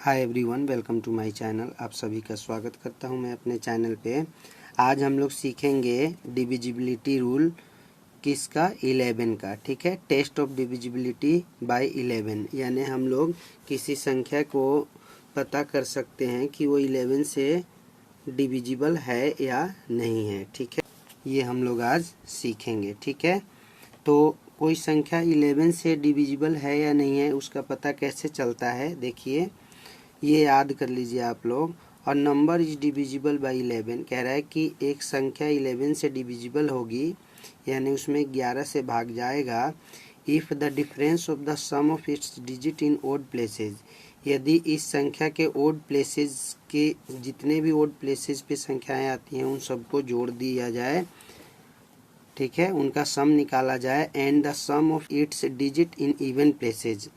Hi everyone, welcome to my channel. आप सभी का स्वागत करता हूं मैं अपने चैनल पे। आज हम लोग सीखेंगे डिविजिबिलिटी रूल किसका, 11 का। ठीक है, टेस्ट ऑफ डिविजिबिलिटी बाय 11, यानी हम लोग किसी संख्या को पता कर सकते हैं कि वो 11 से डिविजिबल है या नहीं है। ठीक है, ये हम लोग आज सीखेंगे। ठीक है, तो कोई संख्या 11 से डिविजिबल है या नहीं है उसका पता कैसे चलता है, देखिए ये याद कर लीजिए आप लोग। और नंबर इज डिविजिबल बाय 11 कह रहा है कि एक संख्या 11 से डिविजिबल होगी, यानी उसमें 11 से भाग जाएगा। If the difference of the sum of its digit in odd places, यदि इस संख्या के ओड प्लेसेस के जितने भी ओड प्लेसेस पे संख्याएं आती हैं उन सबको जोड़ दिया जाए। ठीक है, उनका सम निकाला जाए। And the sum of its digit in even places,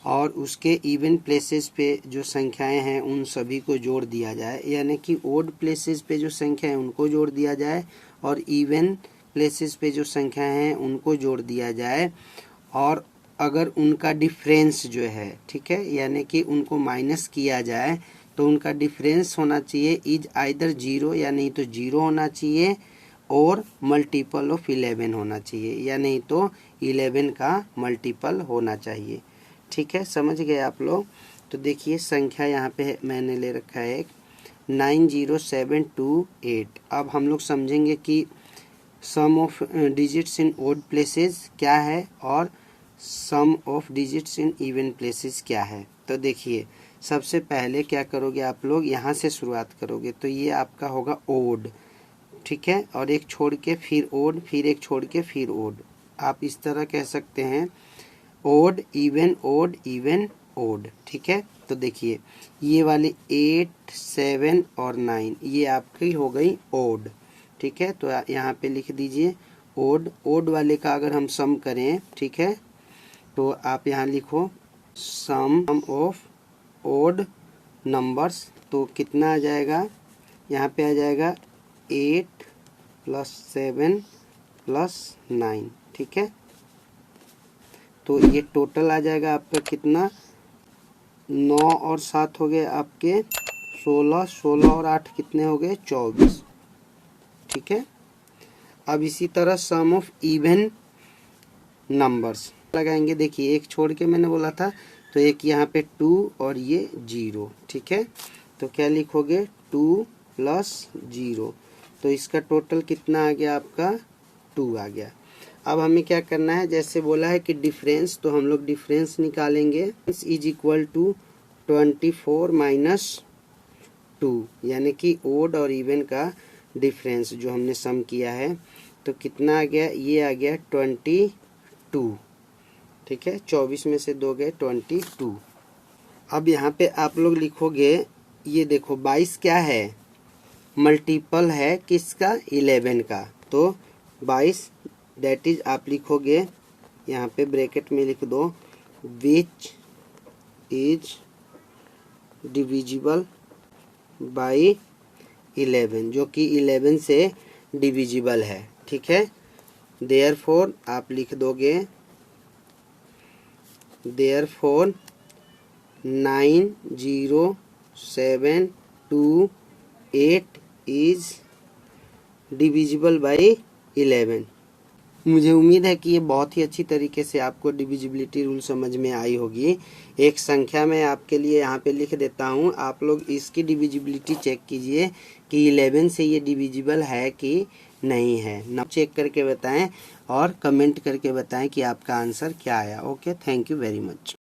और उसके इवन प्लेसेस पे जो संख्याएं हैं उन सभी को जोड़ दिया जाए, यानी कि ओड प्लेसेस पे जो संख्या है उनको जोड़ दिया जाए और इवन प्लेसेस पे जो संख्याएं हैं उनको जोड़ दिया जाए। और अगर उनका डिफरेंस जो है, ठीक है, यानी कि उनको माइनस किया जाए तो उनका डिफरेंस होना चाहिए इज आइदर 0, या नहीं तो 0 होना चाहिए, और मल्टीपल ऑफ 11 होना चाहिए, या नहीं तो 11 का मल्टीपल होना चाहिए। ठीक है, समझ गए आप लोग। तो देखिए संख्या यहाँ पे मैंने ले रखा है 90728। अब हम लोग समझेंगे कि sum of digits in odd places क्या है और sum of digits in even places क्या है। तो देखिए सबसे पहले क्या करोगे आप लोग, यहाँ से शुरुआत करोगे तो ये आपका होगा ओड। ठीक है, और एक छोड़ के फिर ओड, फिर एक छोड़ के फिर ओड। आप इस तरह कह सकते हैं odd even odd even odd. ठीक है, तो देखिए ये वाली 8 7 और 9 ये आपकी हो गई ओड। ठीक है, तो यहाँ पे लिख दीजिए ओड। ओड वाले का अगर हम सम करें, ठीक है, तो आप यहाँ लिखो सम ऑफ ओड नंबर्स। तो कितना आ जाएगा, यहाँ पे आ जाएगा 8 + 7 + 9। ठीक है, तो ये टोटल आ जाएगा आपका कितना, 9 और 7 हो गए आपके 16, 16 और 8 कितने हो गए 24। ठीक है, अब इसी तरह सम ऑफ इवन नंबर्स लगाएंगे। देखिए एक छोड़ के मैंने बोला था, तो एक यहाँ पे 2 और ये 0। ठीक है, तो क्या लिखोगे 2 + 0, तो इसका टोटल कितना आ गया आपका 2 आ गया। अब हमें क्या करना है, जैसे बोला है कि डिफरेंस, तो हम लोग डिफरेंस निकालेंगे। इज इक्वल टू 24 - 2, यानी कि ओड और इवन का डिफरेंस जो हमने सम किया है, तो कितना आ गया, ये आ गया 22। ठीक है, 24 में से 2 गए 22। अब यहाँ पे आप लोग लिखोगे, ये देखो 22 क्या है, मल्टीपल है किसका, 11 का। तो 22 दैट इज आप लिखोगे यहाँ पे ब्रैकेट में लिख दो विच इज डिविजिबल बाय 11, जो कि 11 से डिविजिबल है। ठीक है, देयरफॉर आप लिख दोगे देयरफॉर 90728 इज डिविजिबल बाय 11। मुझे उम्मीद है कि ये बहुत ही अच्छी तरीके से आपको डिविजिबिलिटी रूल समझ में आई होगी। एक संख्या मैं आपके लिए यहाँ पे लिख देता हूँ, आप लोग इसकी डिविजिबिलिटी चेक कीजिए कि 11 से ये डिविजिबल है कि नहीं है। ना चेक करके बताएं और कमेंट करके बताएं कि आपका आंसर क्या आया। Okay, thank you very much.